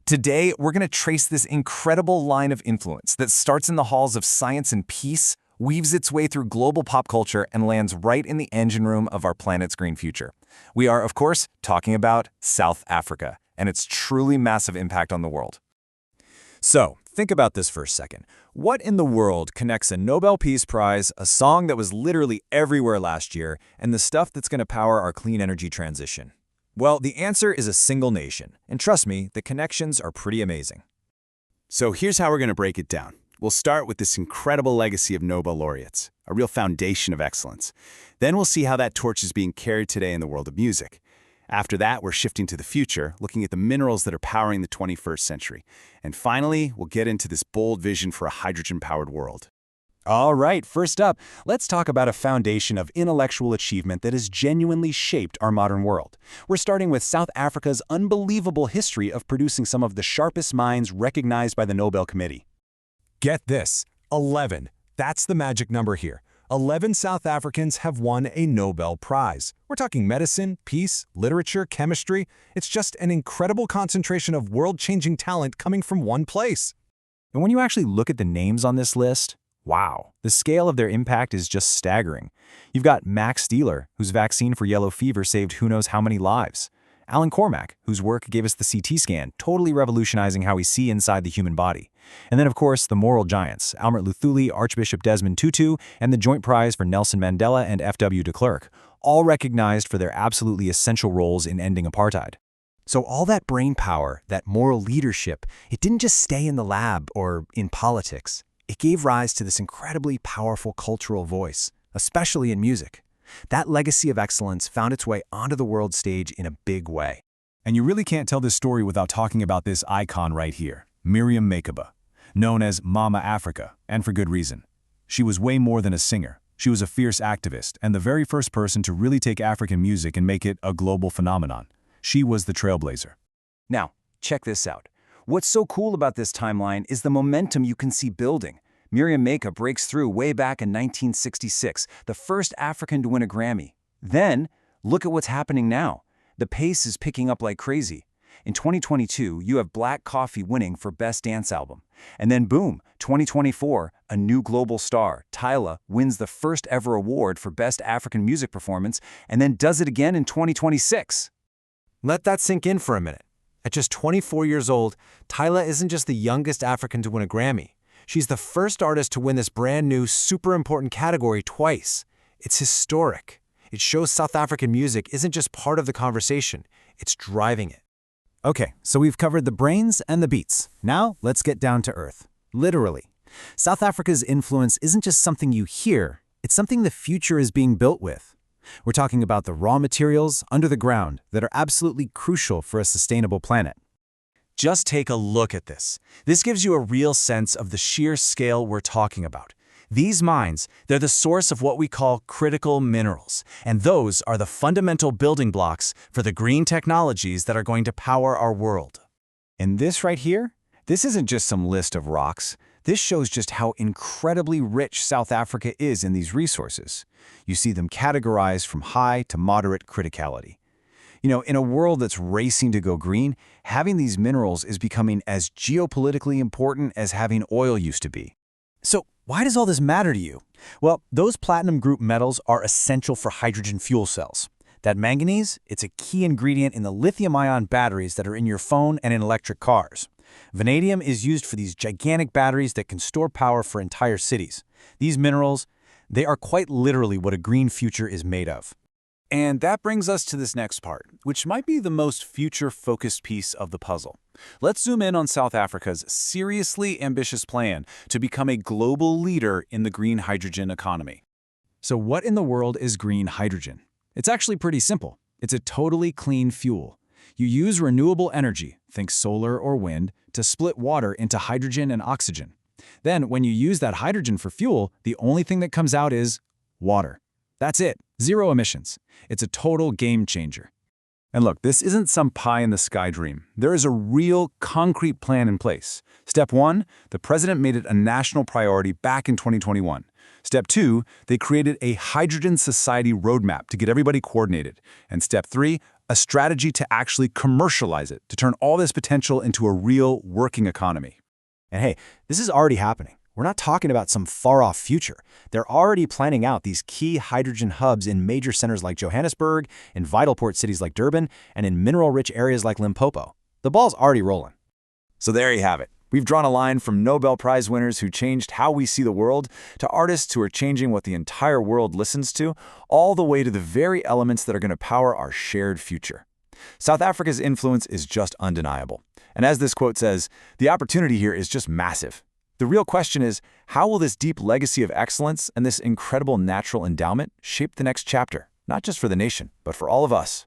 Today, we're going to trace this incredible line of influence that starts in the halls of science and peace, weaves its way through global pop culture, and lands right in the engine room of our planet's green future. We are, of course, talking about South Africa and its truly massive impact on the world. So, think about this for a second. What in the world connects a Nobel Peace Prize, a song that was literally everywhere last year, and the stuff that's going to power our clean energy transition? Well, the answer is a single nation, and trust me, the connections are pretty amazing. So here's how we're going to break it down. We'll start with this incredible legacy of Nobel laureates, a real foundation of excellence. Then we'll see how that torch is being carried today in the world of music. After that, we're shifting to the future, looking at the minerals that are powering the 21st century. And finally, we'll get into this bold vision for a hydrogen-powered world. All right, first up, let's talk about a foundation of intellectual achievement that has genuinely shaped our modern world. We're starting with South Africa's unbelievable history of producing some of the sharpest minds recognized by the Nobel Committee. Get this, 11. That's the magic number here. 11 South Africans have won a Nobel Prize. We're talking medicine, peace, literature, chemistry. It's just an incredible concentration of world-changing talent coming from one place. And when you actually look at the names on this list, wow, the scale of their impact is just staggering. You've got Max Steeler, whose vaccine for yellow fever saved who knows how many lives. Alan Cormack, whose work gave us the CT scan, totally revolutionizing how we see inside the human body. And then, of course, the moral giants, Albert Luthuli, Archbishop Desmond Tutu, and the Joint Prize for Nelson Mandela and F.W. de Klerk, all recognized for their absolutely essential roles in ending apartheid. So all that brain power, that moral leadership, it didn't just stay in the lab or in politics. It gave rise to this incredibly powerful cultural voice, especially in music. That legacy of excellence found its way onto the world stage in a big way. And you really can't tell this story without talking about this icon right here, Miriam Makeba, known as Mama Africa, and for good reason. She was way more than a singer. She was a fierce activist and the very first person to really take African music and make it a global phenomenon. She was the trailblazer. Now, check this out. What's so cool about this timeline is the momentum you can see building. Miriam Makeba breaks through way back in 1966, the first African to win a Grammy. Then, look at what's happening now. The pace is picking up like crazy. In 2022, you have Black Coffee winning for Best Dance Album. And then boom, 2024, a new global star, Tyla, wins the first ever award for Best African Music Performance, and then does it again in 2026. Let that sink in for a minute. At just 24 years old, Tyla isn't just the youngest African to win a Grammy. She's the first artist to win this brand new, super important category twice. It's historic. It shows South African music isn't just part of the conversation, it's driving it. Okay, so we've covered the brains and the beats. Now, let's get down to earth. Literally. South Africa's influence isn't just something you hear, it's something the future is being built with. We're talking about the raw materials under the ground that are absolutely crucial for a sustainable planet. Just take a look at this. This gives you a real sense of the sheer scale we're talking about. These mines, they're the source of what we call critical minerals, and those are the fundamental building blocks for the green technologies that are going to power our world. And this right here, this isn't just some list of rocks. This shows just how incredibly rich South Africa is in these resources. You see them categorized from high to moderate criticality. You know, in a world that's racing to go green, having these minerals is becoming as geopolitically important as having oil used to be. So, why does all this matter to you? Well, those platinum group metals are essential for hydrogen fuel cells. That manganese, it's a key ingredient in the lithium-ion batteries that are in your phone and in electric cars. Vanadium is used for these gigantic batteries that can store power for entire cities. These minerals, they are quite literally what a green future is made of. And that brings us to this next part, which might be the most future-focused piece of the puzzle. Let's zoom in on South Africa's seriously ambitious plan to become a global leader in the green hydrogen economy. So what in the world is green hydrogen? It's actually pretty simple. It's a totally clean fuel. You use renewable energy, think solar or wind, to split water into hydrogen and oxygen. Then, when you use that hydrogen for fuel, the only thing that comes out is water. That's it. Zero emissions. It's a total game changer. And look, this isn't some pie-in-the-sky dream. There is a real, concrete plan in place. Step 1, the president made it a national priority back in 2021. Step 2, they created a hydrogen society roadmap to get everybody coordinated. And Step 3, a strategy to actually commercialize it, to turn all this potential into a real working economy. And hey, this is already happening. We're not talking about some far-off future. They're already planning out these key hydrogen hubs in major centers like Johannesburg, in vital port cities like Durban, and in mineral-rich areas like Limpopo. The ball's already rolling. So there you have it. We've drawn a line from Nobel Prize winners who changed how we see the world, to artists who are changing what the entire world listens to, all the way to the very elements that are going to power our shared future. South Africa's influence is just undeniable. And as this quote says, the opportunity here is just massive. The real question is, how will this deep legacy of excellence and this incredible natural endowment shape the next chapter, not just for the nation, but for all of us?